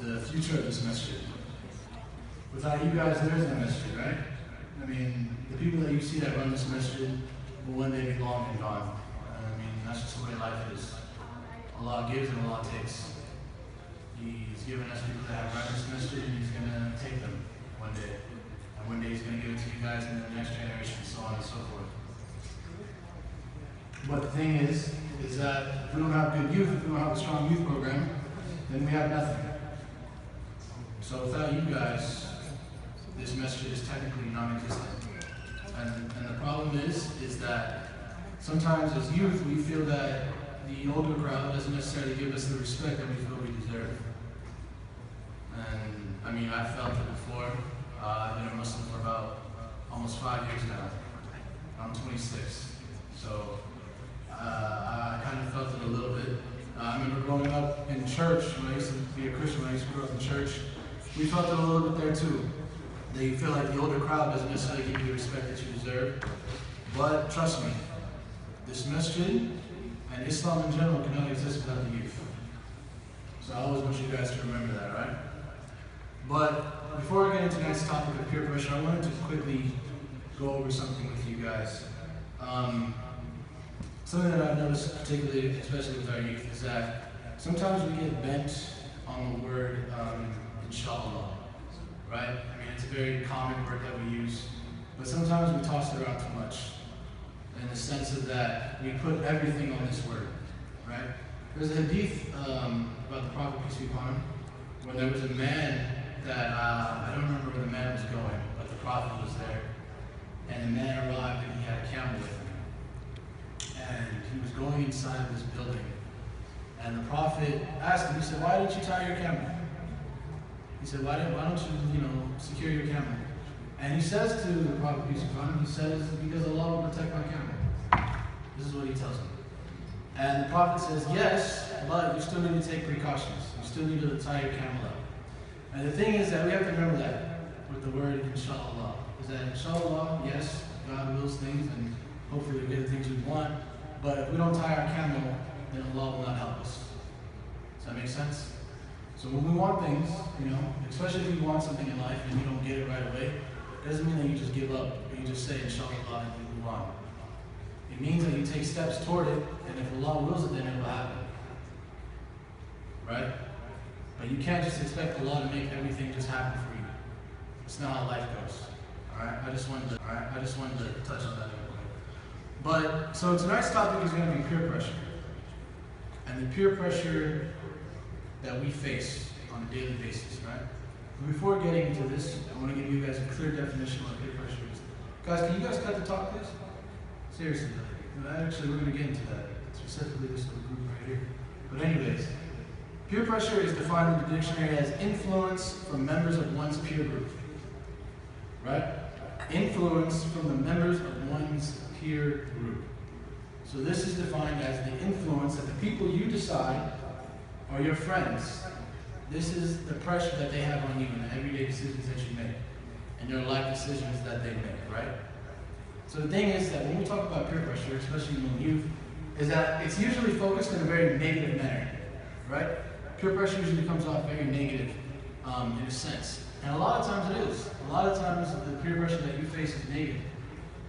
the future of this masjid. Without you guys, there is no masjid, right? I mean, the people that you see that run this masjid will one day be long and gone. I mean, that's just the way life is. Allah gives and Allah takes. He's given us people that have run this masjid, and He's going to take them one day. And one day He's going to give it to you guys and the next generation, so on and so forth. But the thing is that if we don't have good youth, if we don't have a strong youth program, then we have nothing. So without you guys, this masjid is technically non-existent. And the problem is that sometimes as youth, we feel that the older crowd doesn't necessarily give us the respect that we feel we deserve. And I mean, I've felt it before. I've been a Muslim for about almost 5 years now. I'm 26. So I kind of felt it a little bit. I remember growing up in church, when I used to be a Christian, when I used to grow up in church, we felt it a little bit there too. That you feel like the older crowd doesn't necessarily give you the respect that you deserve. But trust me, this masjid and Islam in general cannot exist without the youth. So I always want you guys to remember that, right? But before I get into tonight's topic of peer pressure, I wanted to quickly go over something with you guys. Something that I've noticed, particularly, especially with our youth, is that sometimes we get bent on the word inshallah, right? I mean, it's a very common word that we use, but sometimes we toss it around too much in the sense of that we put everything on this word, right? There's a hadith about the Prophet, peace be upon him, when there was a man that, I don't remember where the man was going, but the Prophet was there, and the man arrived and he had a camel with him. And he was going inside of this building. And the Prophet asked him, he said, why didn't you tie your camel? He said, why don't you, secure your camel? And he says to the Prophet, peace be upon him, he says, because Allah will protect my camel. This is what he tells him. And the Prophet says, yes, but you still need to take precautions. You still need to tie your camel up. And the thing is that we have to remember that with the word inshallah. Is that inshallah, yes, God wills things and hopefully we get the things we want. But if we don't tie our camel, then Allah will not help us. Does that make sense? So when we want things, especially if you want something in life and you don't get it right away, it doesn't mean that you just give up or you just say inshallah and you move on. It means that you take steps toward it, and if Allah wills it, then it will happen. Right? But you can't just expect Allah to make everything just happen for you. It's not how life goes. Alright? I just wanted to touch on that. But, so tonight's topic is going to be peer pressure. And the peer pressure that we face on a daily basis, right? But before getting into this, I want to give you guys a clear definition of what peer pressure is. Guys, can you guys cut the talk, please? Seriously. Actually, we're going to get into that. Specifically this little group right here. But anyways, peer pressure is defined in the dictionary as influence from members of one's peer group. Right? Influence from the members of one's peer group. So this is defined as the influence that the people you decide are your friends. This is the pressure that they have on you in the everyday decisions that you make and your life decisions that they make, right? So the thing is that when we talk about peer pressure, especially among youth, is that it's usually focused in a very negative manner, right? Peer pressure usually comes off very negative in a sense. And a lot of times it is. A lot of times the peer pressure that you face is negative,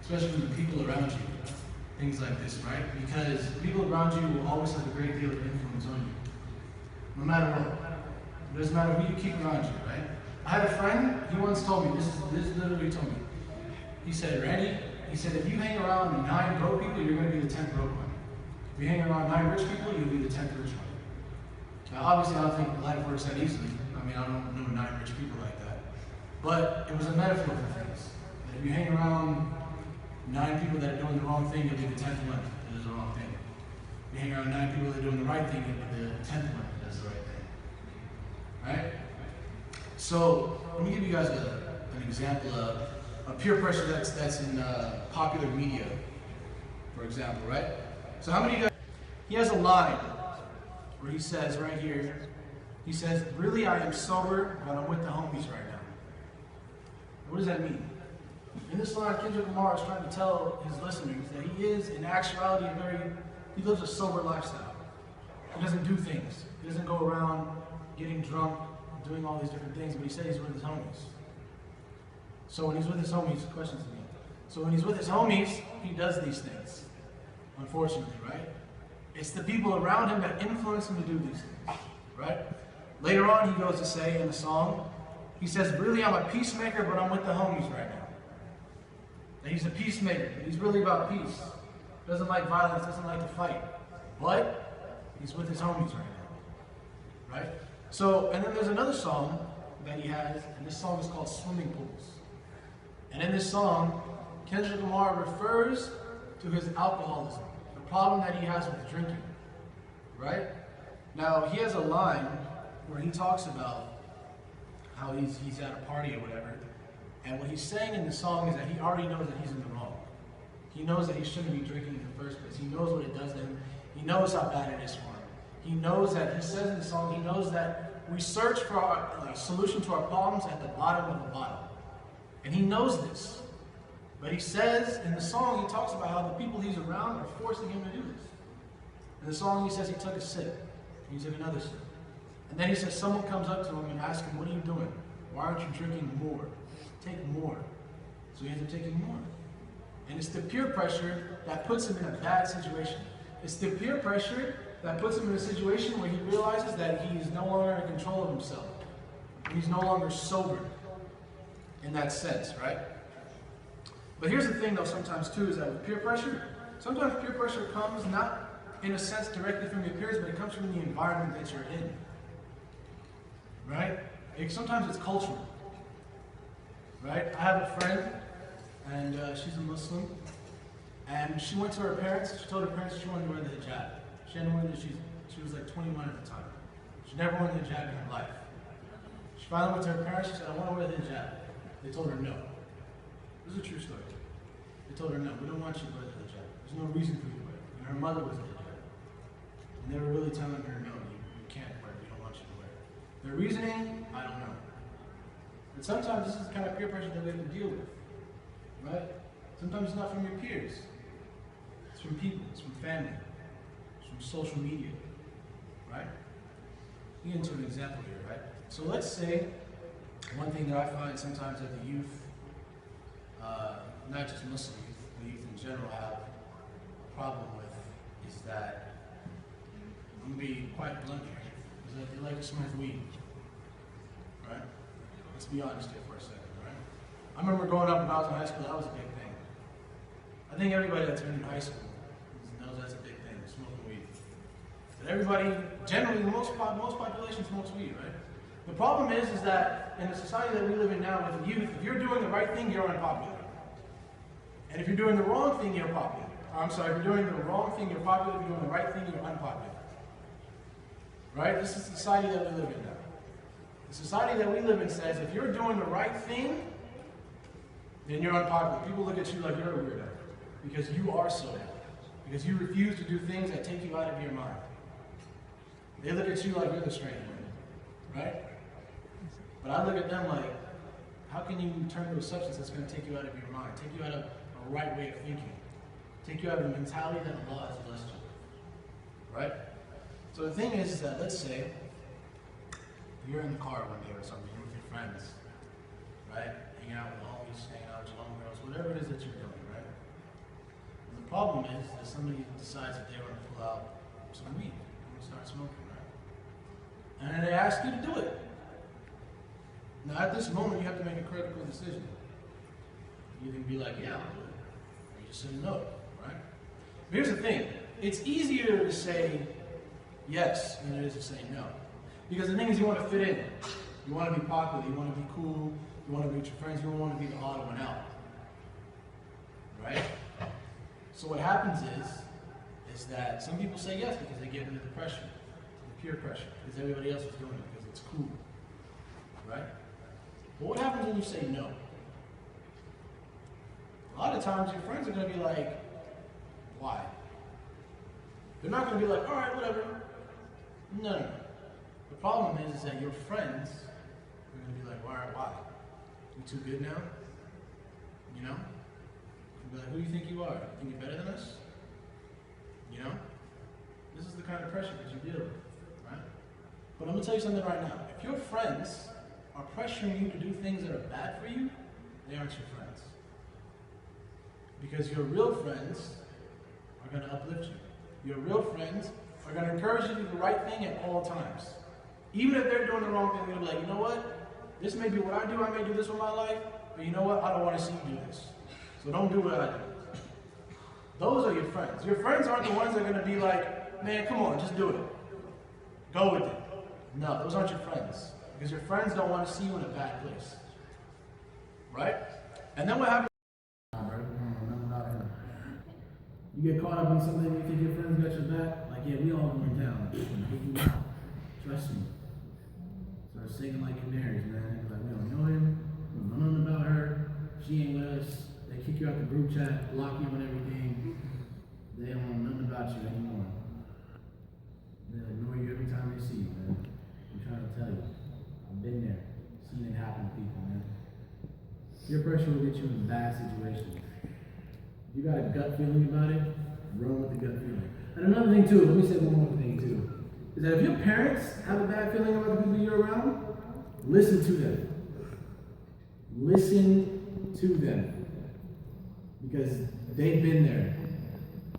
especially from the people around you. Things like this, right? Because people around you will always have a great deal of influence on you. No matter what. It doesn't matter who you keep around you, right? I had a friend, he once told me, this is literally told me. He said, Randy, he said, if you hang around 9 broke people, you're going to be the 10th broke one. If you hang around 9 rich people, you'll be the 10th rich one. Now, obviously, I don't think life works that easily. I mean, I don't know 9 rich people like that. But it was a metaphor for things. That if you hang around 9 people that are doing the wrong thing, you'll be the 10th one that does the wrong thing. If you hang around 9 people that are doing the right thing, you'll be the 10th one that does the right thing. Right? So, let me give you guys an example of peer pressure that's in popular media, for example, right? So how many of you guys, he has a line where he says right here, he says, really I am sober, but I'm with the homies right now. What does that mean? In this line, Kendrick Lamar is trying to tell his listeners that he is, in actuality, he lives a sober lifestyle. He doesn't do things. He doesn't go around getting drunk, doing all these different things, but he said he's with his homies. So when he's with his homies, questions to me. So when he's with his homies, he does these things. Unfortunately, right? It's the people around him that influence him to do these things, right? Later on, he goes to say in the song, he says, really, I'm a peacemaker, but I'm with the homies right now. That he's a peacemaker, but he's really about peace. Doesn't like violence, doesn't like to fight. But he's with his homies right now, right? So, and then there's another song that he has, and this song is called Swimming Pools. And in this song, Kendrick Lamar refers to his alcoholism, the problem that he has with drinking, right? Now, he has a line where he talks about how he's at a party or whatever, and what he's saying in the song is that he already knows that he's in the wrong. He knows that he shouldn't be drinking in the first place. He knows what it does to him. He knows how bad it is for him. He knows that, he says in the song, he knows that we search for our solution to our problems at the bottom of the bottle. And he knows this. But he says in the song, he talks about how the people he's around are forcing him to do this. In the song, he says he took a sip. He took another sip. And then he says someone comes up to him and asks him, what are you doing? Why aren't you drinking more? Take more. So he ends up taking more. And it's the peer pressure that puts him in a bad situation. It's the peer pressure that puts him in a situation where he realizes that he is no longer in control of himself. He's no longer sober in that sense, right? But here's the thing though sometimes too, is that with peer pressure, sometimes peer pressure comes not in a sense directly from your peers, but it comes from the environment that you're in. Right? Sometimes it's cultural. Right? I have a friend, and she's a Muslim, and she went to her parents, she told her parents she wanted to wear the hijab. She hadn't worn it, she was like 21 at the time. She never worn the hijab in her life. She finally went to her parents, she said, I want to wear the hijab. They told her no. This is a true story. They told her no, we don't want you to wear the hijab. There's no reason for you to wear it. And her mother was a hijab. And they were really telling her, no, you can't wear it, we don't want you to wear it. Their reasoning, I don't know. But sometimes this is the kind of peer pressure that we have to deal with. Right? Sometimes it's not from your peers. It's from people, it's from family, it's from social media. Right? Let me get into an example here, right? So let's say one thing that I find sometimes that the youth, not just Muslim youth, the youth in general have a problem with is that, I'm going to be quite blunt here, is that they like to smoke weed. Right? Let's be honest here for a second, right? I remember growing up when I was in high school, that was a big thing. I think everybody that's been in high school knows that's a big thing, smoking weed. But everybody, generally, most population smokes weed, right? The problem is that in the society that we live in now with youth, if you're doing the right thing, you're unpopular. And if you're doing the wrong thing, you're popular. I'm sorry, if you're doing the wrong thing, you're popular. If you're doing the right thing, you're unpopular. Right? This is the society that we live in now. The society that we live in says if you're doing the right thing, then you're unpopular. People look at you like you're a weirdo because you are so bad. Because you refuse to do things that take you out of your mind. They look at you like you're the strange one. Right? But I look at them like, how can you turn to a substance that's going to take you out of your mind, take you out of a right way of thinking, take you out of the mentality that Allah has blessed you? Right? So the thing is that, let's say, you're in the car one day or something, you're with your friends, right? Hanging out with homies, hanging out with your homegirls, whatever it is that you're doing, right? And the problem is that somebody decides that they want to pull out some weed and start smoking, right? And then they ask you to do it. Now at this moment, you have to make a critical decision. You can be like, yeah, I'll do it. Or you just say no, right? But here's the thing. It's easier to say yes than it is to say no. Because the thing is, you want to fit in. You want to be popular. You want to be cool. You want to be with your friends. You don't want to be the odd one out. Right? So what happens is that some people say yes because they give into the pressure, the peer pressure, because everybody else is doing it, because it's cool. Right? But what happens when you say no? A lot of times your friends are going to be like, why? They're not going to be like, all right, whatever. No. The problem is that your friends are going to be like, all right, why? You too good now? You know? You'll be like, who do you think you are? You think you're better than us? You know? This is the kind of pressure that you deal with, right? But I'm gonna tell you something right now. If your friends are pressuring you to do things that are bad for you, they aren't your friends. Because your real friends are gonna uplift you. Your real friends are gonna encourage you to do the right thing at all times. Even if they're doing the wrong thing, they're gonna be like, you know what? This may be what I do, I may do this with my life, but you know what? I don't wanna see you do this. So don't do what I do. Those are your friends. Your friends aren't the ones that are gonna be like, man, come on, just do it. Go with it. No, those aren't your friends. Because your friends don't want to see you in a bad place. Right? And then what happens? You get caught up in something, you think your friends got your back? Like, yeah, we all going down. Trust me. Start singing like canaries, man. Like, we don't know him. We don't know nothing about her. She ain't with us. They kick you out the group chat, block you and everything. They don't know nothing about you anymore. They ignore you every time they see you, man. I'm trying to tell you. I've been there. Seen it happen to people, man. Peer pressure will get you in bad situations. If you got a gut feeling about it, run with the gut feeling. And another thing too, let me say one more thing too, is that if your parents have a bad feeling about the people you're around, listen to them. Listen to them. Because they've been there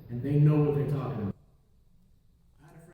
and they know what they're talking about.